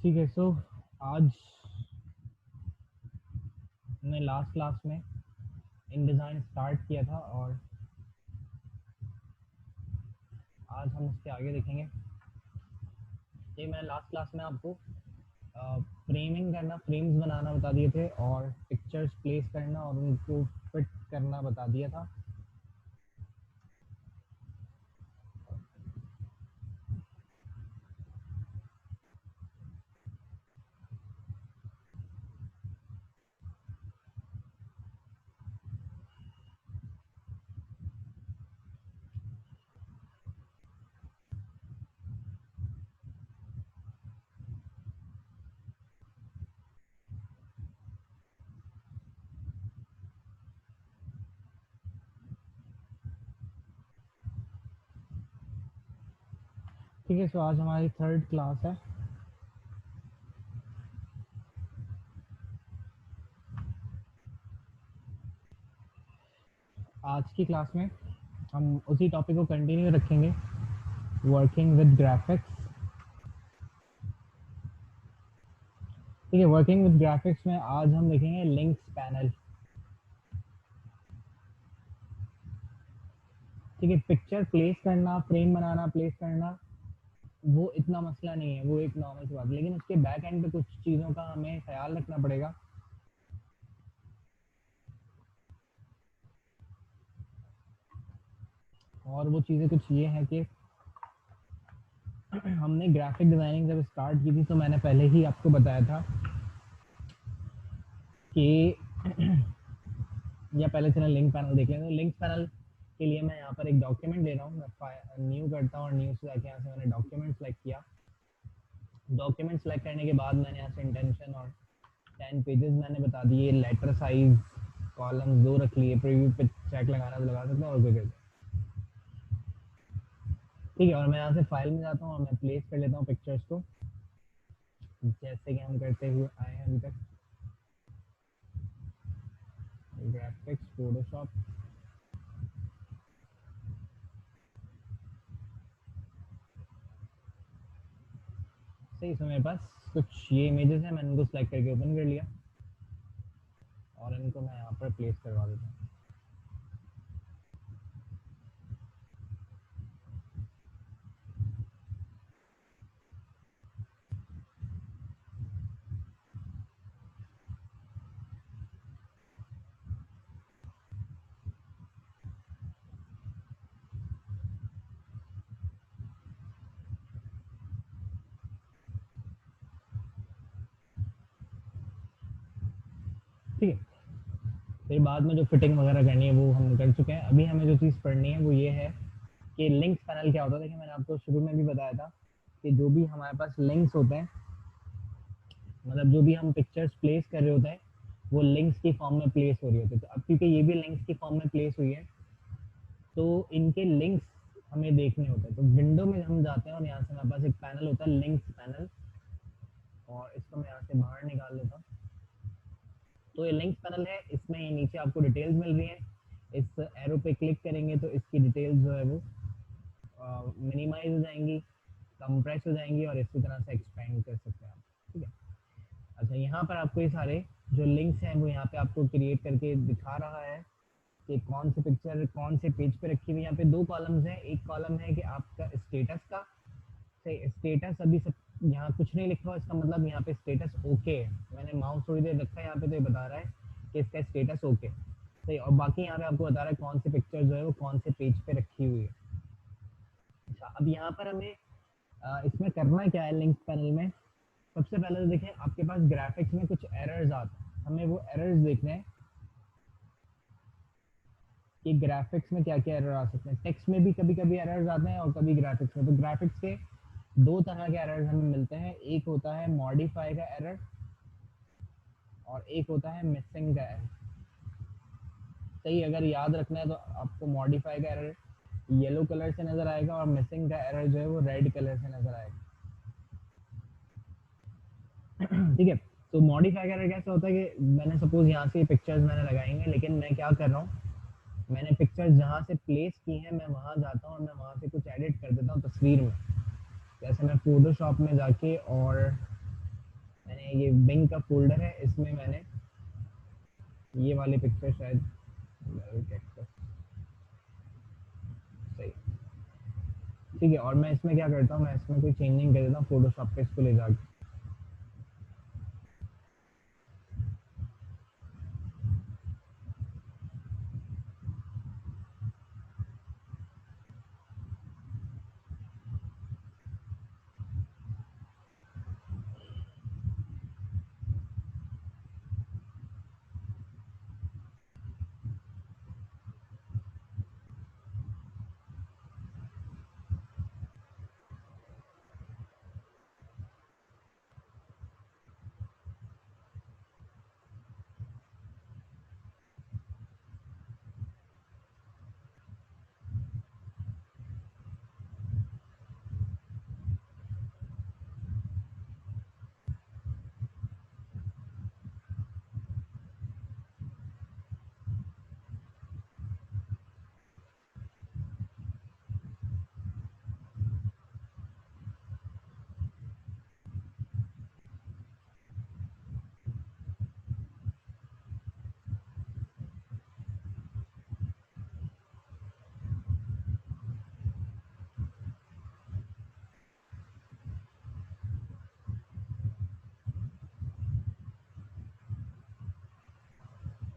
ठीक है। सो आज हमने लास्ट क्लास में इन डिज़ाइन स्टार्ट किया था और आज हम इसके आगे देखेंगे। ये मैंने लास्ट क्लास में आपको फ्रेमिंग करना, फ्रेम्स बनाना बता दिए थे और पिक्चर्स प्लेस करना और उनको फिट करना बता दिया था। ठीक है। सो आज हमारी थर्ड क्लास है। आज की क्लास में हम उसी टॉपिक को कंटिन्यू रखेंगे, वर्किंग विद ग्राफिक्स। ठीक है, वर्किंग विद ग्राफिक्स में आज हम देखेंगे लिंक्स पैनल। ठीक है, पिक्चर प्लेस करना, फ्रेम बनाना, प्लेस करना वो इतना मसला नहीं है, वो एक नॉर्मल सी बात है, लेकिन उसके बैक एंड पे कुछ चीज़ों का हमें ख्याल रखना पड़ेगा। और वो चीज़ें कुछ ये हैं कि हमने ग्राफिक डिज़ाइनिंग जब स्टार्ट की थी तो मैंने पहले ही आपको बताया था कि या पहले चलो लिंक पैनल देख लें। तो लिंक पैनल के लिए मैं यहाँ पर एक डॉक्यूमेंट ले रहा हूँ, मैं न्यू करता हूँ और न्यू से जाके यहाँ से मैंने डॉक्यूमेंट सेलेक्ट किया। डॉक्यूमेंट सेलेक्ट करने के बाद मैंने यहाँ से इंटेंशन और 10 पेजेस मैंने बता दिए, लेटर साइज कॉलम 2 रख लिए, प्रीव्यू पे चेक लगाना तो लगा सकते हैं और कोई। ठीक है, और मैं यहाँ से फाइल में जाता हूँ और मैं प्लेस कर लेता हूँ पिक्चर्स को, जैसे कि हम करते हुए आए हैं अभी तक। Graphics, Photoshop. सही, तो मेरे पास कुछ ये इमेजेस हैं, मैंने इनको सेलेक्ट करके ओपन कर लिया और इनको मैं यहाँ पर प्लेस करवा देता हूँ। ठीक है, फिर बाद में जो फिटिंग वगैरह करनी है वो हम कर चुके हैं। अभी हमें जो चीज़ पढ़नी है वो ये है कि लिंक्स पैनल क्या होता है। देखिए, मैंने आपको शुरू में भी बताया था कि जो भी हमारे पास लिंक्स होते हैं, मतलब जो भी हम पिक्चर्स प्लेस कर रहे होते हैं, वो लिंक्स की फॉर्म में प्लेस हो रही होती है। तो अब क्योंकि ये भी लिंक्स की फॉर्म में प्लेस हुई है तो इनके लिंक्स हमें देखने होते हैं। तो विंडो में हम जाते हैं और यहाँ से हमारे पास एक पैनल होता है, लिंक्स पैनल, और इसको मैं यहाँ से बाहर निकाल लेता हूँ। तो ये लिंक्स पैनल है, इसमें ये नीचे आपको डिटेल्स मिल रही है। इस एरो पे क्लिक करेंगे तो इसकी डिटेल्स जो है वो मिनिमाइज हो जाएंगी, कंप्रेस हो जाएंगी और इसी तरह से एक्सपेंड कर सकते हैं आप। ठीक है, अच्छा, यहाँ पर आपको ये सारे जो लिंक्स हैं वो यहाँ पे आपको क्रिएट करके दिखा रहा है कि कौन सी पिक्चर कौन से पेज पे रखी हुई है। यहाँ पे दो कॉलम्स हैं, एक कॉलम है कि आपका स्टेटस का, से स्टेटस अभी सब यहाँ कुछ नहीं लिखा हुआ, इसका मतलब यहाँ पे स्टेटस ओके है। मैंने माउस थोड़ी देर रखा है यहाँ पे तो ये बता रहा है कि इसका स्टेटस ओके सही। और बाकी यहाँ पे आपको बता रहा है कौन सी पिक्चर जो है वो कौन से पेज पे रखी हुई है। अच्छा, अब यहाँ पर हमें इसमें करना क्या है लिंक पैनल में। सबसे पहले तो देखें, आपके पास ग्राफिक्स में कुछ एरर्स आते हैं, हमें वो एरर्स देखने हैं कि ग्राफिक्स में क्या क्या एरर आ सकते हैं। टेक्स्ट में भी कभी कभी एरर्स आते हैं और कभी ग्राफिक्स में। तो ग्राफिक्स के दो तरह के एरर्स हमें मिलते हैं, एक होता है मॉडिफाई का एरर और एक होता है मिसिंग का एरर। सही, अगर याद रखना है तो आपको मॉडिफाई का एरर येलो कलर से नजर आएगा और मिसिंग का एरर जो है वो रेड कलर से नजर आएगा। ठीक है, तो मॉडिफाई का एरर कैसे होता है कि मैंने सपोज यहाँ से पिक्चर्स मैंने लगाएंगे, लेकिन मैं क्या कर रहा हूँ, मैंने पिक्चर्स जहाँ से प्लेस की हैं मैं वहाँ जाता हूँ और मैं वहाँ से कुछ एडिट कर देता हूँ तस्वीर में। जैसे मैं फोटोशॉप में जाके और ये बिंग का फोल्डर है, इसमें मैंने ये वाले पिक्चर शायद सही, ठीक है। और मैं इसमें क्या करता हूँ, मैं इसमें कोई चेंजिंग कर देता हूँ फोटोशॉप पे इसको ले जाके।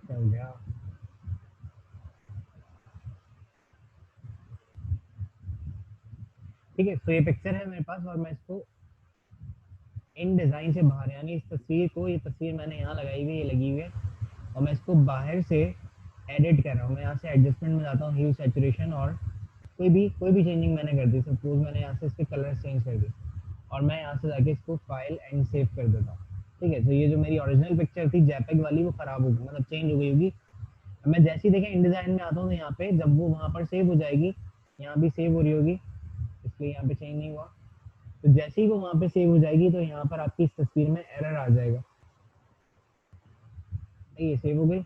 चल गया। ठीक है, तो ये पिक्चर है मेरे पास और मैं इसको इन डिज़ाइन से बाहर, यानी इस तस्वीर को, ये तस्वीर मैंने यहाँ लगाई हुई है, ये लगी हुई है, और मैं इसको बाहर से एडिट कर रहा हूँ। मैं यहाँ से एडजस्टमेंट में जाता हूँ, ह्यू सैचुरेशन, और कोई भी चेंजिंग मैंने कर दी। सपोज मैंने यहाँ से इसके कलर चेंज कर दी और मैं यहाँ से जाके इसको फाइल एंड सेव कर देता हूँ। ठीक है, तो ये जो मेरी ओरिजिनल पिक्चर थी जैपेग वाली, वो खराब होगी, मतलब चेंज हो गई होगी। मैं जैसे ही देखें इन डिज़ाइन में आता हूँ, तो यहाँ पे जब वो वहाँ पर सेव हो जाएगी, यहाँ भी सेव हो रही होगी, इसलिए यहाँ पे चेंज नहीं हुआ। तो जैसे ही वो वहाँ पे सेव हो जाएगी, तो यहाँ पर आपकी इस तस्वीर में एरर आ जाएगा। ये सेव हो गई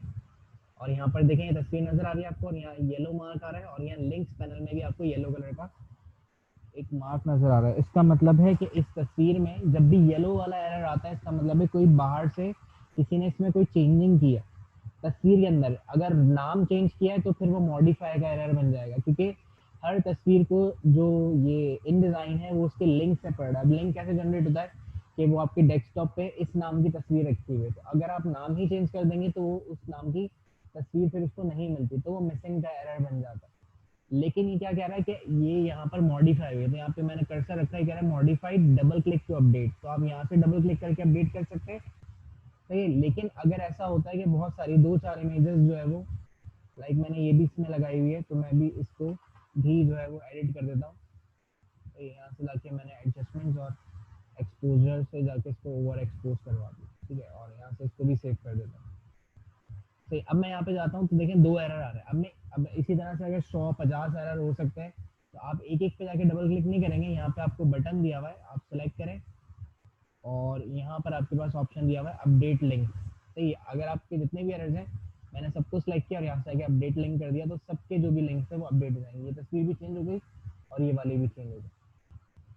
और यहाँ पर देखें ये तस्वीर नजर आ रही है आपको, और यहाँ येलो मार्क आ रहा है, और यहाँ लिंक्स पैनल में भी आपको येलो कलर का एक मार्क नजर आ रहा है। इसका मतलब है कि इस तस्वीर में जब भी येलो वाला एरर आता है, इसका मतलब है कोई बाहर से किसी ने इसमें कोई चेंजिंग की है। तस्वीर के अंदर अगर नाम चेंज किया है, तो फिर वो मॉडिफाई का एरर बन जाएगा, क्योंकि हर तस्वीर को जो ये इन डिज़ाइन है वो उसके लिंक से पढ़ रहा है। अब लिंक कैसे जनरेट होता है कि वो आपके डेस्कटॉप पे इस नाम की तस्वीर रखी हुई है, तो अगर आप नाम ही चेंज कर देंगे तो वो उस नाम की तस्वीर फिर उसको नहीं मिलती, तो वो मिसिंग का एरर बन जाता है। लेकिन ये क्या कह रहा है कि ये यहाँ पर मॉडिफाई हुई है, तो यहाँ पे मैंने कर्सर रखा है, कह रहा है modified, double click to update, तो आप यहाँ से डबल क्लिक करके अपडेट कर सकते हैं। सही है, लेकिन अगर ऐसा होता है कि बहुत सारी 2-4 इमेजेस जो है वो, लाइक मैंने ये भी इसमें लगाई हुई है, तो मैं भी इसको भी जो है वो एडिट कर देता हूँ। तो यहाँ से जाके मैंने एडजस्टमेंट्स और एक्सपोजर से जाके इसको ओवर एक्सपोज करवा दिया। ठीक है, और यहाँ से इसको भी सेव कर देता हूँ। सही, अब मैं यहाँ पे जाता हूँ, तो देखें 2 एरर आ रहे हैं। अब इसी तरह से अगर 100-50 एरर हो सकते हैं, तो आप एक एक पे जाके डबल क्लिक नहीं करेंगे। यहाँ पे आपको बटन दिया हुआ है, आप सेलेक्ट करें और यहाँ पर आपके पास ऑप्शन दिया हुआ है अपडेट लिंक। सही है, अगर आपके जितने भी एरर्स हैं, मैंने सबको सिलेक्ट किया और यहाँ से आके अपडेट लिंक कर दिया, तो सबके जो भी लिंक्स है वो अपडेट हो जाएंगे। ये तस्वीर भी चेंज हो गई और ये वाली भी चेंज हो गई।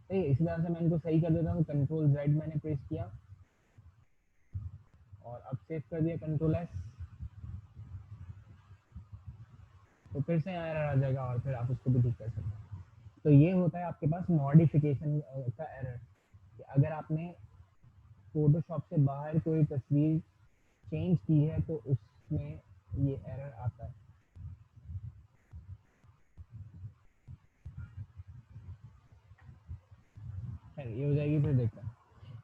सही है, इसी तरह से मैं इनको सही कर देता हूँ। कंट्रोल जेड मैंने प्रेस किया और अब सेव कर दिया कंट्रोल एस, तो फिर से यहाँ एरर आ जाएगा और फिर आप उसको भी ठीक कर सकते हैं। तो ये होता है आपके पास मॉडिफिकेशन का एरर, कि अगर आपने फोटोशॉप से बाहर कोई तस्वीर चेंज की है, तो उसमें ये एरर आता है। खैर ये हो जाएगी, फिर देखते हैं।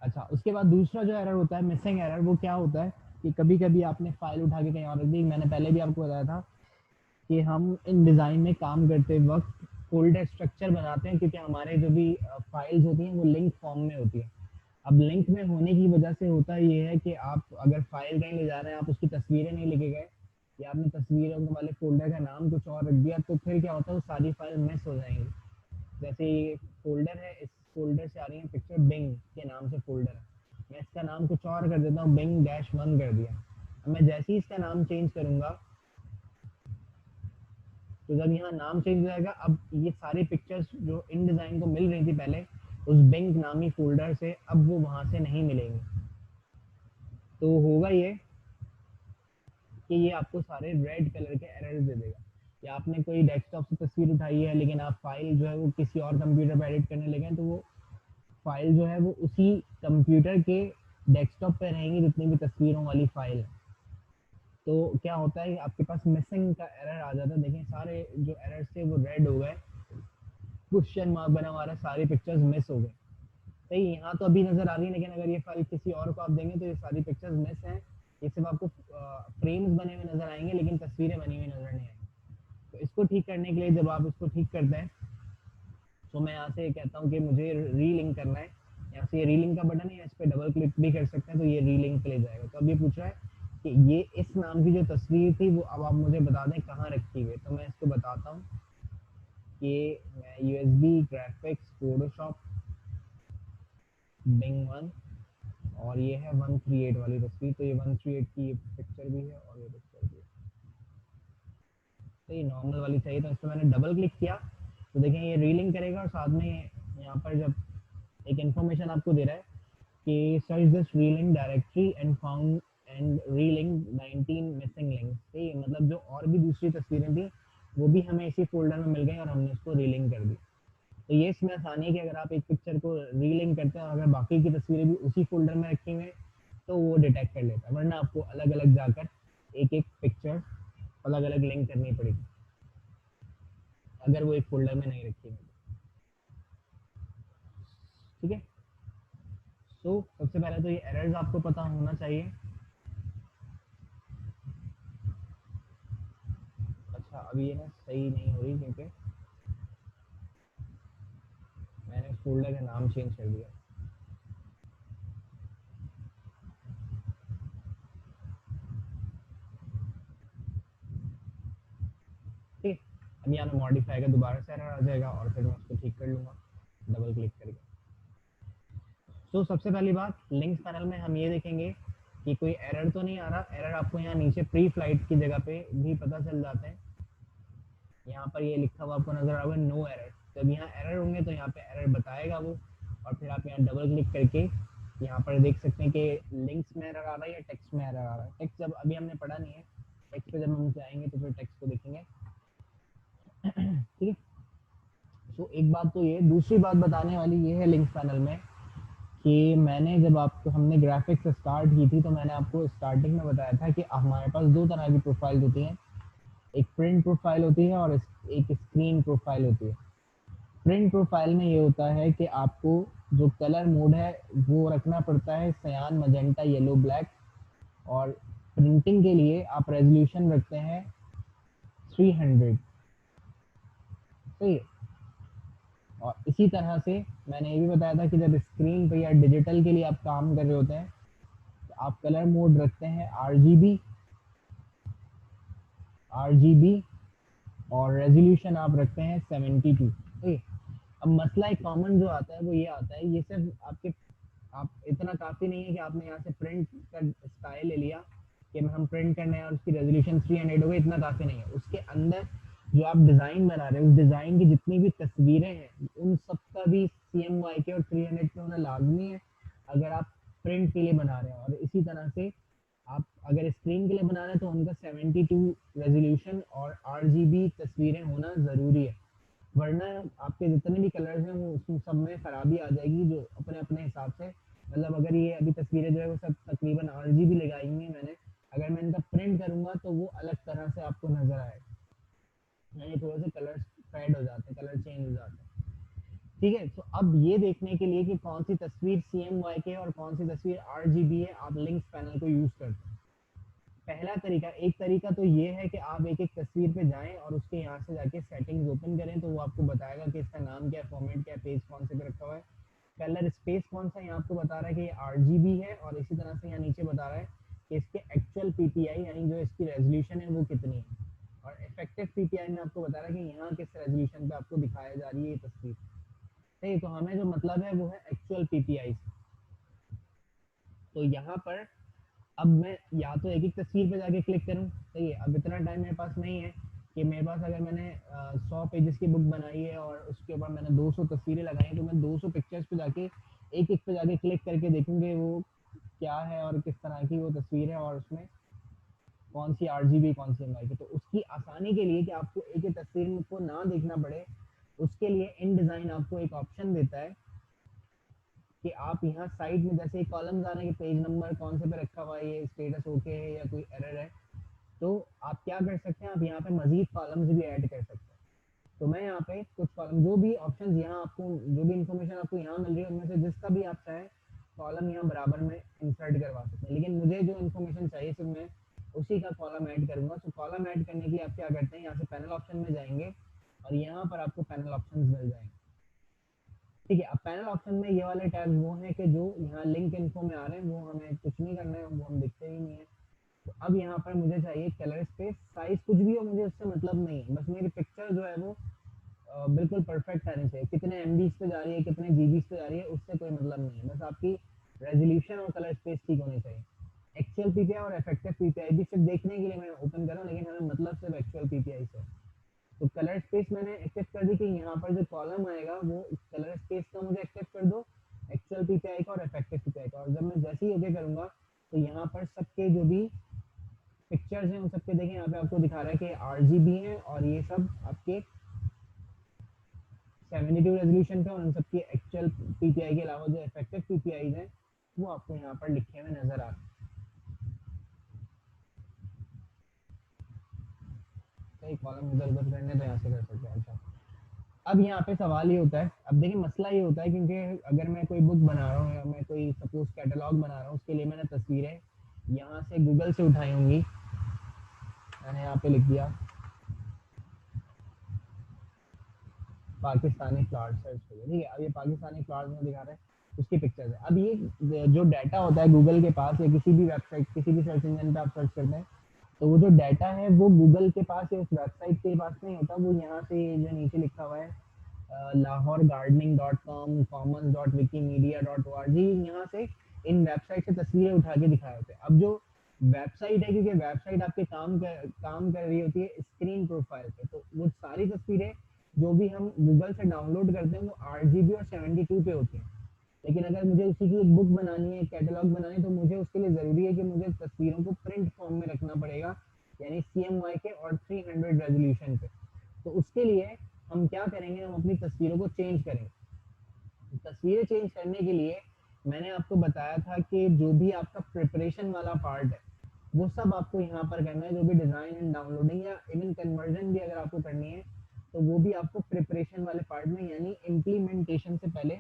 अच्छा, उसके बाद दूसरा जो एरर होता है, मिसिंग एरर, वो क्या होता है कि कभी कभी आपने फाइल उठा के कहीं और रख दी। मैंने पहले भी आपको बताया था कि हम इन डिज़ाइन में काम करते वक्त फोल्डर स्ट्रक्चर बनाते हैं, क्योंकि हमारे जो भी फाइल्स होती हैं वो लिंक फॉर्म में होती है। अब लिंक में होने की वजह से होता ये है कि आप अगर फाइल कहीं ले जा रहे हैं, आप उसकी तस्वीरें नहीं लेके गए, या आपने तस्वीरों वाले फोल्डर का नाम कुछ और रख दिया, तो फिर क्या होता है वो सारी फाइल मिस हो जाएंगी। जैसे ये फोल्डर है, इस फोल्डर से आ रही है पिक्चर, बिंग के नाम से फोल्डर है, मैं इसका नाम कुछ और कर देता हूँ, बिंग-1 कर दिया। अब मैं जैसे ही इसका नाम चेंज करूंगा, तो जब यहाँ नाम चेंज हो जाएगा, अब ये सारी पिक्चर्स जो इन डिज़ाइन को मिल रही थी पहले उस बिंग नामी फोल्डर से, अब वो वहाँ से नहीं मिलेंगी। तो होगा ये कि ये आपको सारे रेड कलर के एरर्स दे देगा। या आपने कोई डेस्कटॉप से तस्वीर उठाई है लेकिन आप फाइल जो है वो किसी और कंप्यूटर पर एडिट करने लगे हैं, तो वो फाइल जो है वो उसी कंप्यूटर के डेस्कटॉप पे रहेंगी जितनी भी तस्वीरों वाली फाइल है। तो क्या होता है कि आपके पास मिसिंग का एरर आ जाता है। देखें सारे जो एरर्स थे वो रेड हो गए, क्वेश्चन मार्क बना हुआ है, सारी पिक्चर्स मिस हो गए। सही, यहाँ तो अभी नजर आ रही है, लेकिन अगर ये फाइल किसी और को आप देंगे तो ये सारी पिक्चर्स मिस हैं। ये सिर्फ आपको फ्रेम्स बने हुए नजर आएंगे लेकिन तस्वीरें बनी हुई नजर नहीं आएंगी। तो इसको ठीक करने के लिए जब आप इसको ठीक करते हैं, तो मैं यहाँ से कहता हूँ कि मुझे रीलिंक करना है। यहाँ से ये रीलिंक का बटन है, इस पर डबल क्लिक भी कर सकते हैं तो ये रीलिंक पे ले जाएगा। तो अब ये पूछ रहा है कि ये इस नाम की जो तस्वीर थी वो अब आप मुझे बता दें कहाँ रखी हुई है। तो मैं इसको बताता हूँ कि मैं USB graphics Photoshop Bing one, और ये है 138 वाली तस्वीर। तो ये 138 की ये पिक्चर भी है और ये पिक्चर भी है। तो ये नॉर्मल वाली चाहिए, तो इस पर मैंने डबल क्लिक किया तो देखें ये रीलिंक करेगा और साथ में यहाँ पर जब एक इन्फॉर्मेशन आपको दे रहा है कि search this relink directory and found and relink 19 missing link. ठीक है, मतलब जो और भी दूसरी तस्वीरें थी वो भी हमें इसी फोल्डर में मिल गई और हमने उसको रीलिंक कर दी। तो ये इसमें आसानी है कि अगर आप एक पिक्चर को रीलिंक करते हैं और अगर बाकी की तस्वीरें भी उसी फोल्डर में रखी हुई हैं तो वो डिटेक्ट कर लेता है, वरना आपको अलग अलग जाकर एक एक पिक्चर अलग अलग लिंक करनी पड़ेगी अगर वो एक फोल्डर में नहीं रखी हुई। ठीक है, तो सबसे पहले तो ये एरर्स आपको पता होना चाहिए। अच्छा, अभी ये ना सही नहीं हो रही क्योंकि मैंने फोल्डर का नाम चेंज कर दिया। ठीक है, अब यहाँ पे मॉडिफाई का दोबारा से एरर आ जाएगा और फिर मैं उसको ठीक कर लूँगा डबल क्लिक करके। तो सबसे पहली बात, लिंक्स पैनल में हम ये देखेंगे कि कोई एरर तो नहीं आ रहा। एरर आपको यहाँ नीचे प्री फ्लाइट की जगह पे भी पता चल जाते हैं। यहाँ पर ये लिखा हुआ आपको नजर आएगा नो एरर। जब यहाँ एरर होंगे तो यहाँ पे एरर बताएगा वो, और फिर आप यहाँ डबल क्लिक करके यहाँ पर देख सकते हैं कि लिंक्स में एरर आ रहा है या टेक्स्ट में एरर आ रहा है। टेक्स्ट जब अभी हमने पढ़ा नहीं है, टेक्स्ट पे जब हम जाएंगे तो फिर टेक्स्ट को देखेंगे। ठीक है, तो एक बात तो ये, दूसरी बात बताने वाली ये है लिंक्स पैनल में कि मैंने जब आपको हमने ग्राफिक्स स्टार्ट की थी तो मैंने आपको स्टार्टिंग में बताया था कि हमारे पास दो तरह की प्रोफाइल होती हैं। एक प्रिंट प्रोफाइल होती है और एक स्क्रीन प्रोफाइल होती है। प्रिंट प्रोफाइल में ये होता है कि आपको जो कलर मोड है वो रखना पड़ता है सयान, मजेंटा, येलो, ब्लैक। और प्रिंटिंग के लिए आप रेजोल्यूशन रखते हैं 300। सही है, और इसी तरह से मैंने ये भी बताया था कि जब स्क्रीन पे या डिजिटल के लिए आप काम कर रहे होते हैं तो आप कलर मोड रखते हैं आरजीबी, और रेजोल्यूशन आप रखते हैं 72। ठीक है, अब मसला एक कॉमन जो आता है वो ये आता है, ये सिर्फ आपके आप इतना काफ़ी नहीं है कि आपने यहाँ से प्रिंट का स्टाइल ले लिया कि हम प्रिंट करना है और उसकी रेजोल्यूशन 300 हो गई, इतना काफ़ी नहीं है। उसके अंदर जो आप डिज़ाइन बना रहे हैं उस डिज़ाइन की जितनी भी तस्वीरें हैं उन सब का भी CMYK और 300 पे होना लाजमी है अगर आप प्रिंट के लिए बना रहे हैं। और इसी तरह से आप अगर स्क्रीन के लिए बना रहे हैं तो उनका 72 रेजोल्यूशन और RGB तस्वीरें होना ज़रूरी है, वरना आपके जितने भी कलर्स हैं वो उसमें सब में खराबी आ जाएगी जो अपने अपने हिसाब से। मतलब अगर ये अभी तस्वीरें जो है वो सब तकरीबन RGB लगाई हुई हैं मैंने, अगर मैं इनका प्रिंट करूंगा तो वो अलग तरह से आपको नजर आएगा, यानी थोड़े से कलर्स फेड हो जाते हैं, कलर चेंज हो जाते हैं। ठीक है, तो अब ये देखने के लिए कि कौन सी तस्वीर CMYK और कौन सी तस्वीर RGB है, आप लिंक्स पैनल को यूज करते हैं। पहला तरीका, एक तरीका तो ये है कि आप एक एक तस्वीर पे जाएं और उसके यहाँ से जाके सेटिंग्स ओपन करें तो वो आपको बताएगा कि इसका नाम क्या है, फॉर्मेट क्या है, पेज कौन से पे रखा हुआ है, कलर स्पेस कौन सा, यहाँ आपको बता रहा है कि ये RGB है, और इसी तरह से यहाँ नीचे बता रहा है कि इसके एक्चुअल PPI यानी जो इसकी रेजोल्यूशन है वो कितनी है, और इफेक्टिव PPI में आपको बता रहा है कि यहाँ किस रेजोल्यूशन पे आपको दिखाया जा रही है ये तस्वीर। सही, तो हमें जो मतलब है वो है एक्चुअल PPI। तो यहाँ पर अब मैं या तो एक एक तस्वीर पे जाके क्लिक करूँ। सही है, अब इतना टाइम मेरे पास नहीं है कि मेरे पास अगर मैंने 100 पेजेस की बुक बनाई है और उसके ऊपर मैंने 200 तस्वीरें लगाई तो मैं 200 पिक्चर्स पे जाके एक एक पे जाके क्लिक करके देखूंगे वो क्या है और किस तरह की वो तस्वीर है और उसमें कौन सी आरजीबी कौन सी एमआई की। तो उसकी आसानी के लिए कि आपको एक ही तस्वीर को ना देखना पड़े, उसके लिए इन डिज़ाइन आपको एक ऑप्शन देता है कि आप यहाँ साइड में जैसे कॉलम्स आ रहे हैं कि पेज नंबर कौन से पे रखा हुआ है, ये स्टेटस ओके है या कोई एरर है, तो आप क्या कर सकते हैं, आप यहाँ पे मजीद कॉलम्स भी ऐड कर सकते हैं। तो मैं यहाँ पे कुछ कॉलम, जो भी ऑप्शंस यहाँ आपको, जो भी इंफॉर्मेशन आपको यहाँ मिल रही है उनमें से जिसका भी आप चाहें कॉलम यहाँ बराबर में इंसर्ट करवा सकते हैं। लेकिन मुझे जो इन्फॉर्मेशन चाहिए सिर्फ मैं उसी का कॉलम ऐड करूंगा। तो कॉलम ऐड करने के लिए आप क्या करते हैं, यहाँ से पैनल ऑप्शन में जाएंगे और यहाँ पर आपको पैनल ऑप्शन मिल जाएंगे। ठीक है, अब पैनल ऑप्शन में ये वाले टैब्स वो हैं कि जो यहाँ लिंक इन्फो में आ रहे हैं, वो हमें कुछ नहीं करना है, वो हम दिखते ही नहीं है। तो अब यहाँ पर मुझे चाहिए कलर स्पेस, साइज कुछ भी हो मुझे उससे मतलब नहीं है, बस मेरी पिक्चर जो है वो बिल्कुल परफेक्ट आनी चाहिए। कितने एमबीज पे जा रही है, कितने जीबीज पे जा रही है, उससे कोई मतलब नहीं है, बस आपकी रेजोल्यूशन और कलर स्पेस ठीक होनी चाहिए। एक्चुअल पीपीआई और इफेक्टिव पीपीआई भी सिर्फ देखने के लिए मैं ओपन कर रहा हूँ, लेकिन हमें मतलब सिर्फ एक्चुअल पीपीआई से। तो कलर स्पेस मैंने एक्टिव कर दी कि यहाँ पर जो कॉलम आएगा वो कलर स्पेस का मुझे एक्टिव कर दो, एक्चुअल पीपीआई का और इफेक्टिव पीपीआई का। और जब मैं जैसे ही ओके करूंगा तो यहाँ पर सबके जो भी पिक्चर्स हैं उन सबके देखें, यहाँ पे आपको दिखा रहा है कि आरजीबी हैं और ये सब आपके 72 रेजोल्यूशन पे, और उन सबकी एक्चुअल पीपीआई के अलावा जो इफेक्टिव पीपीआई हैं वो आपको यहाँ पर लिखे हुए नजर आ रहे हैं। कई कॉलम इधर उधर करने तो यहाँ से कर सकते हैं। अच्छा, अब यहाँ पे सवाल ये होता है, अब देखिए मसला ये होता है क्योंकि अगर मैं कोई बुक बना रहा हूँ या मैं कोई सपोज कैटलॉग बना रहा हूँ, उसके लिए मैंने तस्वीरें यहाँ से गूगल से उठाई होंगी। मैंने यहाँ पे लिख दिया पाकिस्तानी फ्लावर सर्च करिए, ठीक है। अब ये पाकिस्तानी फ्लावर्स में दिखा रहा है, उसकी पिक्चर्स है। अब ये जो डाटा होता है गूगल के पास या किसी भी वेबसाइट, किसी भी सर्च इंजन पे आप सर्च करते हैं, तो वो जो डाटा है वो गूगल के पास या उस वेबसाइट के पास नहीं होता, वो यहाँ से जो नीचे लिखा हुआ है Lahore gardening dot com, commons dot Wikimedia dot O R G, यहाँ से इन वेबसाइट से तस्वीरें उठा के दिखाए होते हैं। अब जो वेबसाइट है, क्योंकि वेबसाइट आपके काम कर रही होती है स्क्रीन प्रोफाइल पे, तो वो सारी तस्वीरें जो भी हम गूगल से डाउनलोड करते हैं वो 8 GB और 72 पे होती हैं। लेकिन अगर मुझे उसी की एक बुक बनानी है, कैटलॉग बनानी है, तो मुझे उसके लिए ज़रूरी है कि मुझे तस्वीरों को प्रिंट फॉर्म में रखना पड़ेगा, यानी CMY के और 300 रेजोल्यूशन पे। तो उसके लिए हम क्या करेंगे, हम अपनी तस्वीरों को चेंज करेंगे। तस्वीरें चेंज करने के लिए मैंने आपको बताया था कि जो भी आपका प्रिपरेशन वाला पार्ट है वो सब आपको यहाँ पर करना है। जो भी डिज़ाइन एंड डाउनलोडिंग या इवन कन्वर्जन भी अगर आपको करनी है, तो वो भी आपको प्रिपरेशन वाले पार्ट में, यानी इम्प्लीमेंटेशन से पहले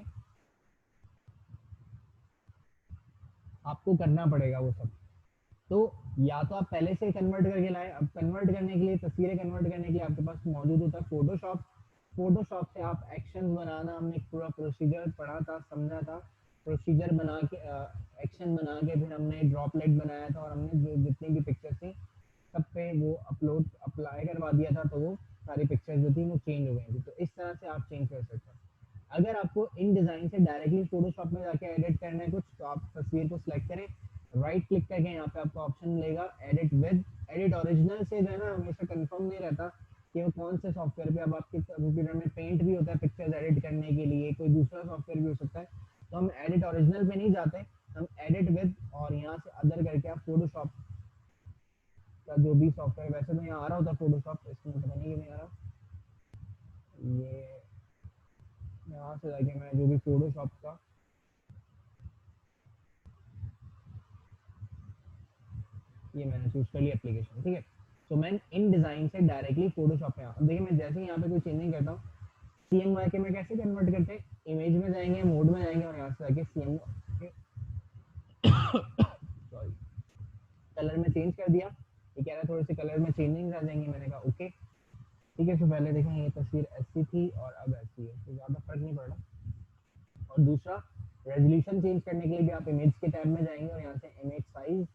आपको करना पड़ेगा वो सब। तो या तो आप पहले से कन्वर्ट करके लाए, अब कन्वर्ट करने के लिए, तस्वीरें कन्वर्ट करने के लिए आपके पास मौजूद होता है फोटोशॉप। फोटोशॉप से आप एक्शन बनाना, हमने एक पूरा प्रोसीजर पढ़ा था, समझा था। प्रोसीजर बना के एक्शन बना के फिर हमने ड्रॉपलेट बनाया था और हमने जो जितनी भी पिक्चर थी सब पे वो अपलोड अप्लाई करवा दिया था, तो वो सारी पिक्चर्स जो थी वो चेंज हो गई थी। तो इस तरह से आप चेंज कर सकते हैं। अगर आपको इन डिज़ाइन से डायरेक्टली फोटोशॉप में जाके एडिट करना है कुछ, तो आप तस्वीर को सिलेक्ट करें, राइट क्लिक करके यहाँ पे आपको ऑप्शन मिलेगा एडिट विद। एडिट ओरिजिनल से जो है ना हमेशा कंफर्म नहीं रहता कि वो कौन से सॉफ्टवेयर पे, अब आपके कंप्यूटर में पेंट भी होता है पिक्चर्स एडिट करने के लिए, कोई दूसरा सॉफ्टवेयर भी हो सकता है। तो हम एडिट ओरिजिनल पे नहीं जाते, हम एडिट विद और यहाँ से अदर करके आप फोटोशॉप का जो भी सॉफ्टवेयर, वैसे तो यहाँ आ रहा होता है फोटोशॉप, इसमें पता नहीं क्यों नहीं आ रहा। ये यहाँ से जाके मैं जो भी फोटोशॉप का, ये मैंने चूज कर लिया एप्लीकेशन, ठीक है। तो मैं इन डिज़ाइन से डायरेक्टली फोटोशॉप में आता हूँ। देखिए मैं जैसे ही यहाँ पे कोई चेंजिंग करता हूँ, CMY के में कैसे कन्वर्ट करते हैं, इमेज में जाएंगे, मोड में जाएंगे और यहाँ से जाके CMY सॉरी कलर में चेंज कर दिया। ये कह रहा है थोड़े से कलर में चेंजिंग आ जाएंगे, मैंने कहा ओके ठीक है। तो पहले देखें ये तस्वीर ऐसी थी और अब ऐसी है, तो ज़्यादा फर्क नहीं पड़ रहा। और दूसरा, रेजोल्यूशन चेंज करने के लिए भी आप इमेज के टैब में जाएंगे और यहाँ से इमेज साइज,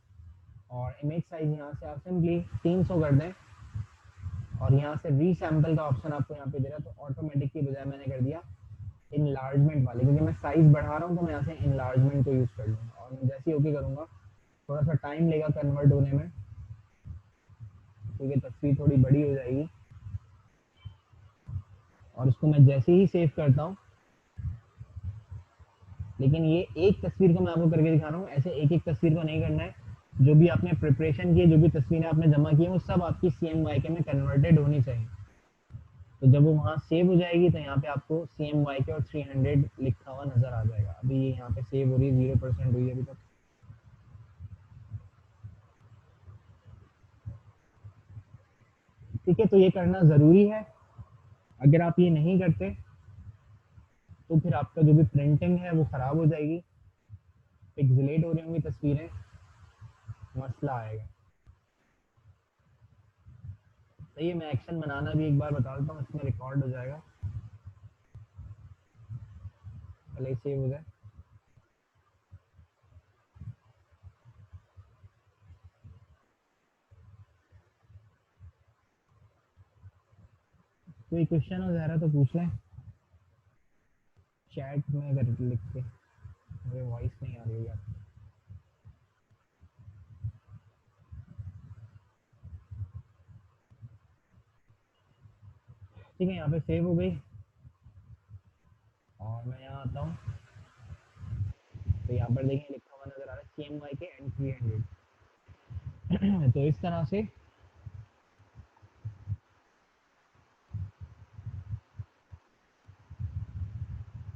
और इमेज साइज यहाँ से आप सिंपली 300 कर दें और यहाँ से रीसैम्पल का ऑप्शन आपको यहाँ पे दे रहा है। तो ऑटोमेटिक की बजाय मैंने कर दिया इनलार्जमेंट वाले, क्योंकि मैं साइज बढ़ा रहा हूँ तो मैं यहाँ से इनलार्जमेंट को यूज़ कर लूँगा। और मैं जैसे ही ओके करूँगा, थोड़ा सा टाइम लेगा कन्वर्ट होने में क्योंकि तस्वीर थोड़ी बड़ी हो जाएगी। और इसको मैं जैसे ही सेव करता हूँ, लेकिन ये एक तस्वीर को मैं आपको करके दिखा रहा हूँ, ऐसे एक एक तस्वीर को नहीं करना है। जो भी आपने प्रिपरेशन की, जो भी तस्वीरें आपने जमा की है, वो सब आपकी CMYK में कन्वर्टेड होनी चाहिए। तो जब वो वहाँ सेव हो जाएगी तो यहाँ पे आपको CMYK और 300 लिखा हुआ नजर आ जाएगा। अभी ये यहाँ पे सेव हो रही है, 0% हुई है अभी तक। ठीक है, तो ये करना ज़रूरी है। अगर आप ये नहीं करते तो फिर आपका जो भी प्रिंटिंग है वो ख़राब हो जाएगी, पिक्सेलेट हो रही होंगी तस्वीरें, मसला आएगा। तो ये मैं एक्शन बनाना भी एक बार बता देता हूँ, इसमें रिकॉर्ड हो जाएगा, पहले ही सेव हो जाए। कोई क्वेश्चन हो जा रहा तो पूछ लें चैट में, अगर लिख के। मुझे वॉइस नहीं आ रही है। ठीक है, यहाँ पे सेव हो गई और मैं यहाँ आता हूँ। तो यहाँ पर देखिए लिखा हुआ नजर आ रहा है CMYK एंड 300। तो इस तरह से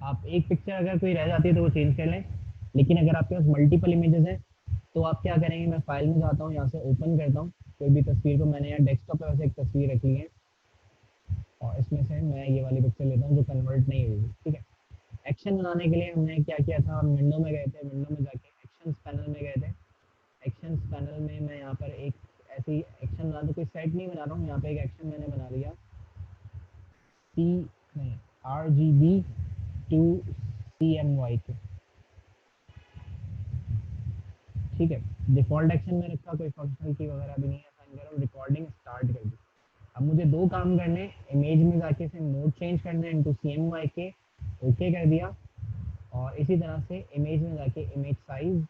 आप एक पिक्चर अगर कोई रह जाती है तो वो चेंज कर लें। लेकिन अगर आपके पास मल्टीपल इमेजेस हैं तो आप क्या करेंगे, मैं फाइल में जाता हूँ, यहाँ से ओपन करता हूँ कोई भी तस्वीर को। मैंने यहाँ डेस्कटॉप पे वैसे एक तस्वीर रख ली है और इसमें से मैं ये वाली पिक्चर लेता हूँ जो कन्वर्ट नहीं हुई। ठीक है, एक्शन बनाने के लिए हमने क्या किया था, हम विंडो में गए थे, विंडो में जाके एक्शंस पैनल में गए थे। एक्शंस पैनल में मैं यहाँ पर एक ऐसी एक्शन बना, तो कोई सेट नहीं बना रहा हूँ, यहाँ पे एक एक्शन मैंने बना लिया, सी नहीं, RGB to CMYK। ठीक है, डिफॉल्ट एक्शन में रखा, कोई फंक्शनलिटी वगैरह भी नहीं है, साइन कर रहा हूँ, रिकॉर्डिंग स्टार्ट कर दी। अब मुझे दो काम करने, इमेज में जाके इसे मोड चेंज करना है इनटू CMYK, ओके कर दिया। और इसी तरह से इमेज में जाके इमेज साइज,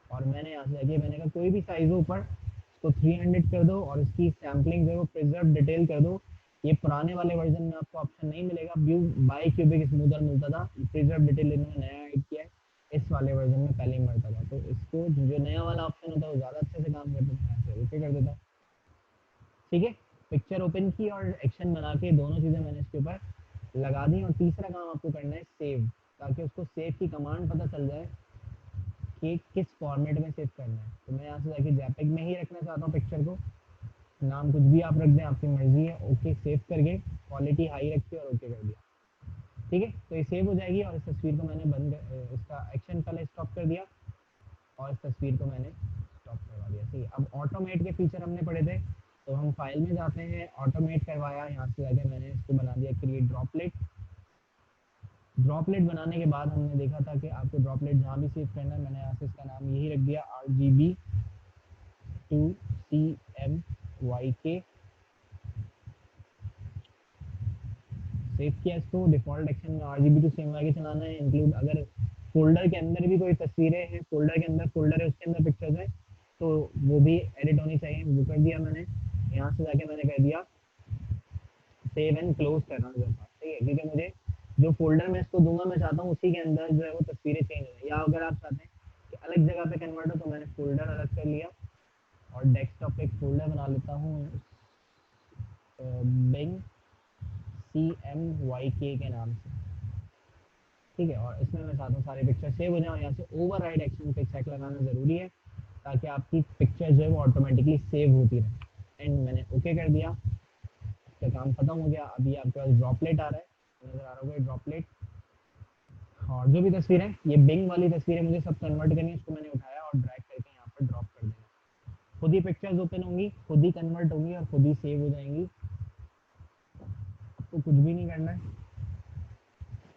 और मैंने यहाँ से जाके मैंने कहा कोई भी साइज हो ऊपर इसको 300 कर दो और इसकी सैम्पलिंग जो है वो प्रिजर्व डिटेल कर दो। ये पुराने वाले वर्जन में आपको ऑप्शन नहीं मिलेगा, व्यू बाई क्यूबिक स्मूदर मिलता था, प्रिजर्व डिटेल इन्होंने नया ऐड किया है इस वाले वर्जन में, पहले ही मिलता था। तो इसको जो नया वाला ऑप्शन होता है वो ज़्यादा अच्छे से काम करता है, मैं ऐसे ओके कर देता हूँ। ठीक है, पिक्चर ओपन की और एक्शन बना के दोनों चीज़ें मैंने इसके ऊपर लगा दी। और तीसरा काम आपको करना है सेव, ताकि उसको सेव की कमांड पता चल जाए कि किस फॉर्मेट में सेव करना है। तो मैं यहाँ से जाके जैपेग में ही रखना चाहता हूँ पिक्चर को, नाम कुछ भी आप रख दें, आपकी मर्जी है। ओके सेव करके क्वालिटी हाई रख के और ओके कर दिया। ठीक है, तो ये सेव हो जाएगी और इस तस्वीर को मैंने इसका एक्शन पहले स्टॉप कर दिया और इस तस्वीर को मैंने स्टॉप करवा दिया। ठीक है, अब ऑटोमेट के फीचर हमने पढ़े थे, तो हम फाइल में जाते हैं, ऑटोमेट करवाया, यहाँ से जाके मैंने इसको बना दिया क्रिएट ड्रॉपलेट। ड्रॉपलेट बनाने के बाद हमने देखा था कि आपको ड्रॉपलेट जहाँ भी सेव करना है, मैंने यहाँ से इसका नाम यही रख दिया, RGB to CMYK। सेव किया इसको, डिफॉल्ट एक्शन में RGB to CMYK चलाना है। इंक्लूड, अगर फोल्डर के अंदर भी कोई तस्वीरें हैं, फोल्डर के अंदर फोल्डर है उसके अंदर पिक्चर्स हैं, तो वो भी एडिट होनी चाहिए, वो कर दिया मैंने। यहाँ से जाके मैंने कर दिया सेव एंड क्लोज करना है। ठीक है, क्योंकि मुझे जो फोल्डर में इसको दूंगा मैं चाहता हूँ उसी के अंदर जो है वो तस्वीरें चेंज हो, या अगर आप चाहते हैं कि अलग जगह पे कन्वर्ट हो तो मैंने फोल्डर अलग कर लिया और डेस्कटॉप पे एक फोल्डर बना लेता हूँ, बिंग CMYK के नाम से। ठीक है, और इसमें मैं चाहता हूँ सारे पिक्चर सेव हो जाए। यहाँ से ओवरराइड एक्शन पे चेक लगाना ज़रूरी है, ताकि आपकी पिक्चर जो है वो ऑटोमेटिकली सेव होती रहे। एंड मैंने ओके कर दिया, इसका काम खत्म हो गया। अभी आपके पास ड्रॉपलेट आ रहा है, नज़र आ रहा होगा ड्रॉपलेट। और जो भी तस्वीर है, ये बिंग वाली तस्वीरें मुझे सब कन्वर्ट करनी है, उसको मैंने उठाया और ड्रैग करके यहाँ पर ड्रॉप कर देना। खुद ही पिक्चर्स ओपन होंगी, खुद ही कन्वर्ट होंगी और खुद ही सेव हो जाएंगी, आपको कुछ भी नहीं करना है,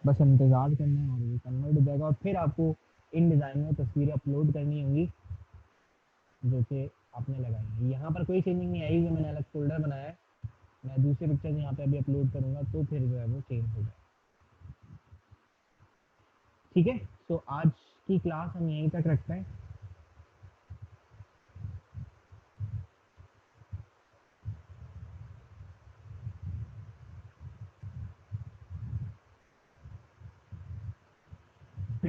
बस इंतज़ार करना है और ये कन्वर्ट हो जाएगा। और फिर आपको इन डिज़ाइन में तस्वीरें अपलोड करनी होंगी जो कि आपने लगाई है। यहाँ पर कोई चेंजिंग नहीं आई, जो मैंने अलग फोल्डर बनाया है, मैं दूसरे पिक्चर यहाँ पे अभी अपलोड करूँगा तो फिर जो है वो चेंज हो जाएगा। ठीक है, तो आज की क्लास हम यहीं तक रखते हैं।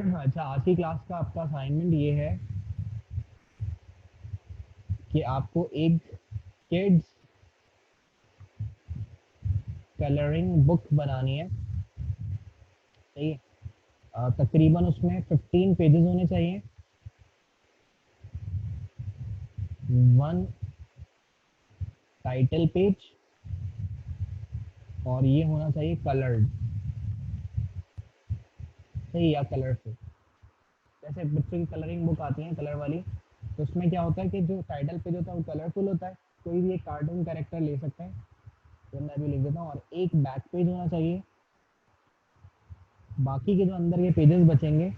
अच्छा, आज की क्लास का आपका असाइनमेंट ये है कि आपको एक किड्स कलरिंग बुक बनानी है। सही है। तकरीबन उसमें 15 पेजेस होने चाहिए। वन टाइटल पेज, और ये होना चाहिए कलर्ड। सही, या कलरफुल। जैसे बच्चों की कलरिंग बुक आती है कलर वाली, तो उसमें क्या होता है कि जो टाइटल पेज होता है वो कलरफुल होता है। कोई भी एक कार्टून कैरेक्टर ले सकते हैं, तो मैं भी लिख देता हूँ। और एक बैक पेज होना चाहिए। बाकी के जो अंदर के पेजेस बचेंगे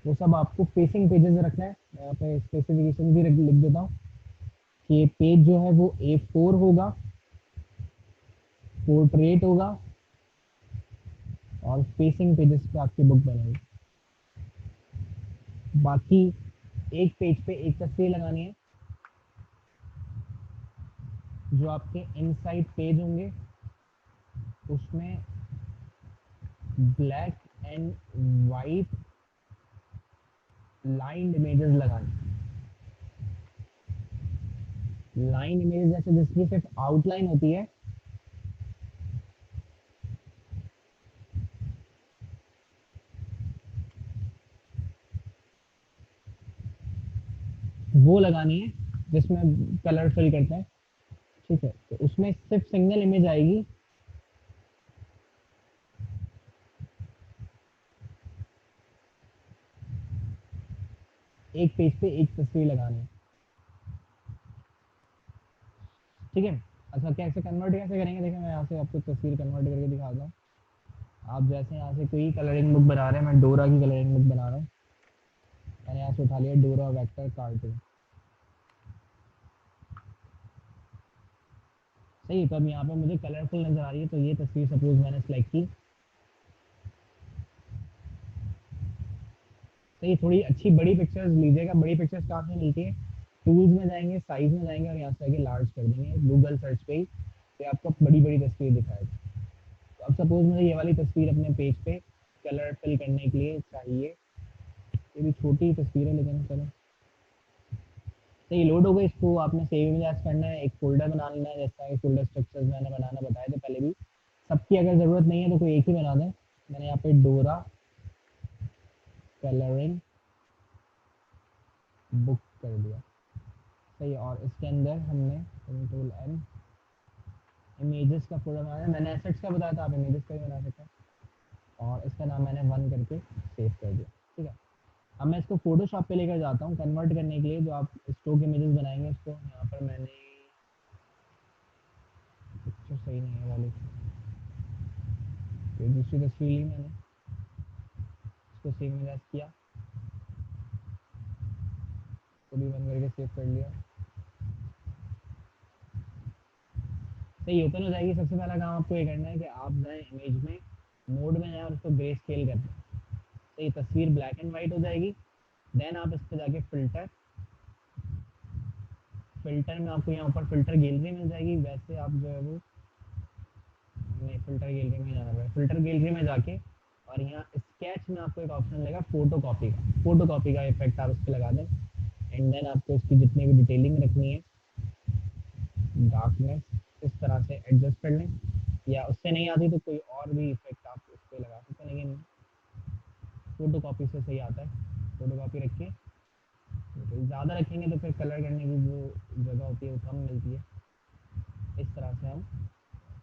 वो सब आपको फेसिंग पेजेस रखना है। मैं यहाँ पे स्पेसिफिकेशन भी लिख देता हूँ कि पेज जो है वो A4 होगा, पोर्ट्रेट होगा, और फेसिंग पेजेस पे आपकी बुक बनेगी। बाकी एक पेज पे एक तस्वीर लगानी है। जो आपके इनसाइड पेज होंगे उसमें black and white line images लगानी। लाइन इमेज जैसे जिसकी सिर्फ आउटलाइन होती है, वो लगानी है, जिसमें कलर फिल करते हैं। ठीक है, तो उसमें सिर्फ सिंगल इमेज आएगी। एक पेज पे एक तस्वीर लगानी है। ठीक है। अच्छा, कैसे कन्वर्ट कैसे करेंगे, देखिए मैं यहाँ से आपको तस्वीर कन्वर्ट करके दिखाता हूँ। आप जैसे यहाँ से कोई कलरिंग बुक बना रहे हैं, मैं डोरा की कलरिंग बुक बना रहा हूँ। मैंने यहाँ से उठा लिया डोरा वेक्टर कार्टून। सही है, तो अब यहाँ पे मुझे कलरफुल नजर आ रही है। तो ये तस्वीर सपोज मैंने सेलेक्ट की। सही, थोड़ी अच्छी बड़ी पिक्चर्स लीजिएगा। बड़ी पिक्चर्स कहाँ से मिलती है? टूल्स में जाएंगे, साइज में जाएंगे, और यहाँ से आगे लार्ज कर देंगे गूगल सर्च पे ही, तो आपको बड़ी बड़ी तस्वीर दिखाएगा। तो अब सपोज मुझे ये वाली तस्वीर अपने पेज पे कलर फिल करने के लिए चाहिए। ये भी छोटी तस्वीर है लेकिन चलो। तो ये लोड हो गई, इसको आपने सेव में जैसे करना है, एक फोल्डर बना लेना है। जैसा कि फोल्डर स्ट्रक्चर्स मैंने बनाना बताया था पहले भी। सबकी अगर ज़रूरत नहीं है तो कोई एक ही बना दें। मैंने यहाँ पे डोरा कलरिंग बुक कर दिया। सही है, और इसके अंदर हमने कंट्रोल एम इमेजेस का फोल्डर बनाया। मैंने एसेट्स का बताया था, आप इमेजेस का भी बना सकते हैं। और इसका नाम मैंने 1 करके सेव कर दिया। ठीक है। अब मैं इसको फोटोशॉप पे लेकर जाता हूँ कन्वर्ट करने के लिए। जो आप स्टॉक इमेजेस बनाएंगे उसको यहाँ पर मैंने पिक्चर सही नहीं है वाली, ये दूसरी तस्वीर ली मैंने, इसको सेव में जैसे किया, इसको भी 1 करके सेव कर लिया। सही ओपन हो जाएगी। सबसे पहला काम आपको ये करना है कि आप जाएँ इमेज में, मोड में जाएँ, और उसको ग्रे स्केल कर दें। सही, तस्वीर ब्लैक एंड वाइट हो जाएगी। देन आप इस पर जाके फ़िल्टर, फ़िल्टर में आपको यहाँ ऊपर फ़िल्टर गैलरी मिल जाएगी। वैसे आप जो है वो, नहीं, फ़िल्टर गैलरी में जाना पड़ेगा। फ़िल्टर गैलरी में जाके और यहाँ स्केच में आपको एक ऑप्शन मिलेगा फ़ोटो कॉपी का। फ़ोटो कॉपी का इफेक्ट आप इस पे लगा दें। एंड देन आपको इसकी जितनी भी डिटेलिंग रखनी है, डार्कनेस इस तरह से एडजस्ट कर लें। या उससे नहीं आती तो कोई और भी इफेक्ट आप इस पे लगा सकते हैं, लेकिन फ़ोटो कॉपी से सही आता है। फ़ोटो कॉपी रख के, तो ज़्यादा रखेंगे तो फिर कलर करने की जो जगह होती है वो कम मिलती है। इस तरह से हम,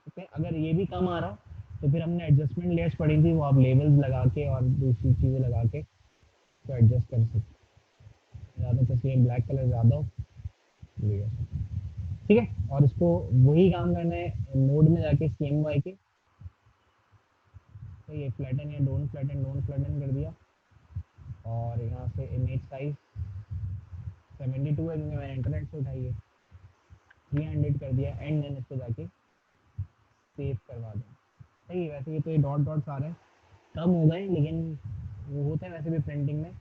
ठीक है। अगर ये भी कम आ रहा तो फिर हमने एडजस्टमेंट लेयर्स पड़ी थी, वो आप लेवल्स लगा के और दूसरी चीज़ें लगा के तो एडजस्ट कर सकते हैं। ज़्यादा तस्वीरें ब्लैक कलर ज़्यादा हो, ये है। ठीक है। और इसको वही काम करना है मोड में जाके CMY के। तो ये फ्लैटन या डोंट फ्लैटन कर दिया। और यहाँ से इमेज साइज 72 है क्योंकि मैंने इंटरनेट से उठाई है, 300 कर दिया। एंड देन इसको जाके सेव करवा दें। सही है। वैसे ये तो ये डॉट डॉट्स आ रहे हैं, कम हो गए, लेकिन वो होता है वैसे भी प्रिंटिंग में,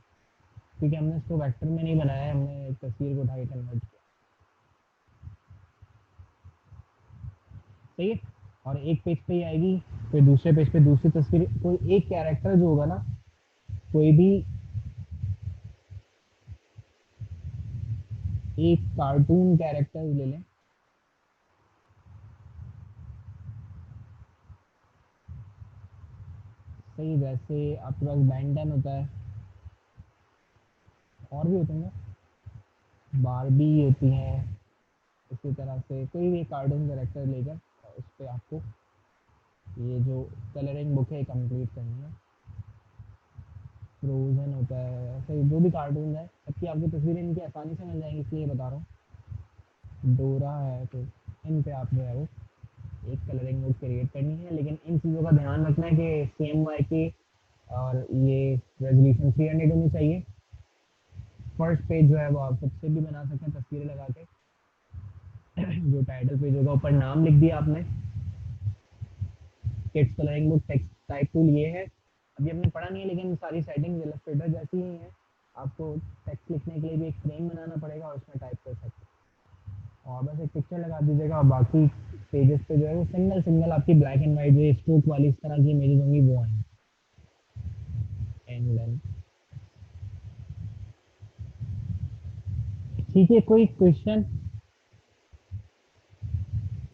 क्योंकि हमने इसको वेक्टर में नहीं बनाया है, हमने एक तस्वीर को उठा के कन्वर्ट किया। सही है। और एक पेज पे ही आएगी, फिर दूसरे पेज पे दूसरी तस्वीर। कोई एक कैरेक्टर जो होगा ना, कोई भी एक कार्टून कैरेक्टर ले लें, सही, वैसे आपके पास बैंटन होता है, और भी होते हैं, बारबी होती हैं, इसी तरह से कोई भी कार्टून कैरेक्टर लेकर और उस पर आपको ये जो कलरिंग बुक है कंप्लीट करनी है। फ्रोजन होता है, ऐसे जो भी कार्टून है सबकी आपकी तस्वीरें इनकी आसानी से मिल जाएंगी, इसलिए बता रहा हूँ। डोरा है, तो इन पे आप जो है वो एक कलरिंग बुक क्रिएट करनी है, लेकिन इन चीज़ों का ध्यान रखना है कि CMYK की और ये रेजोल्यूशन 300 होनी चाहिए। फर्स्ट पेज जो है वो आप सबसे भी बना सकते हैं तस्वीरें लगा के। जो टाइटल पेज होगा ऊपर नाम लिख दिया आपने, kids colouring book text type tool ये है। अभी हमने पढ़ा नहीं है लेकिन सारी सेटिंग्स इलस्ट्रेटर जैसी ही हैं। आपको टेक्स्ट लिखने के लिए भी एक फ्रेम बनाना पड़ेगा और उसमें टाइप कर सकते हैं, और बस एक पिक्चर लगा दीजिएगा और बाकी पेजेस पे जो है वो सिंगल सिंगल आपकी ब्लैक एंड वाइट जो स्ट्रोक वाली इस तरह की इमेजेस होंगी वो आएंगी। एंड देन ठीक है, कोई क्वेश्चन?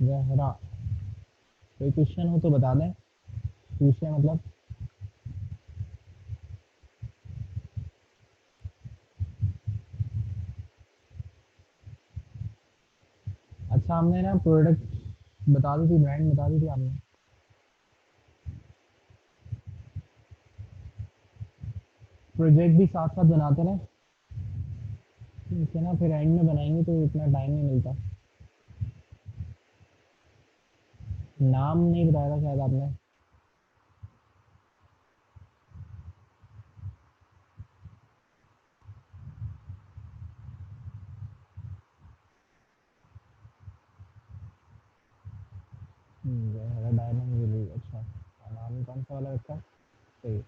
जहरा, कोई क्वेश्चन हो तो बता दें, पूछे मतलब। अच्छा, हमने ना प्रोडक्ट बता दी थी, ब्रांड बता दी थी आपने। प्रोजेक्ट भी साथ साथ बनाते रहे, ठीक है ना, फिर एंड में बनाएंगे तो इतना टाइम नहीं मिलता। नाम नहीं बताया था शायद आपने। डायमंड ज्वेलरी, अच्छा, नाम कौन सा वाला रखा है? सही,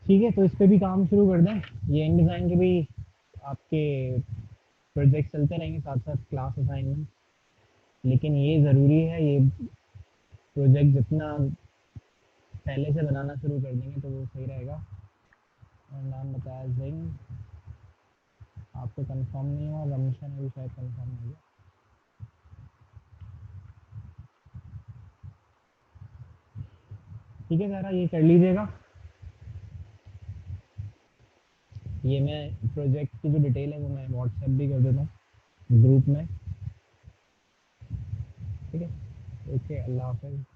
ठीक है, तो इस पे भी काम शुरू कर दें। ये इन डिज़ाइन के भी आपके प्रोजेक्ट चलते रहेंगे साथ साथ, क्लास असाइनमेंट। लेकिन ये ज़रूरी है, ये प्रोजेक्ट जितना पहले से बनाना शुरू कर देंगे तो वो सही रहेगा। और नाम बताया जिंग, आपको कंफर्म नहीं हुआ, रमशा ने भी शायद कंफर्म नहीं किया। ठीक है सारा, ये कर लीजिएगा। ये मैं प्रोजेक्ट की जो डिटेल है वो मैं व्हाट्सएप भी कर देता हूँ ग्रुप में। ठीक है, ओके, अल्लाह हाफ़िज़।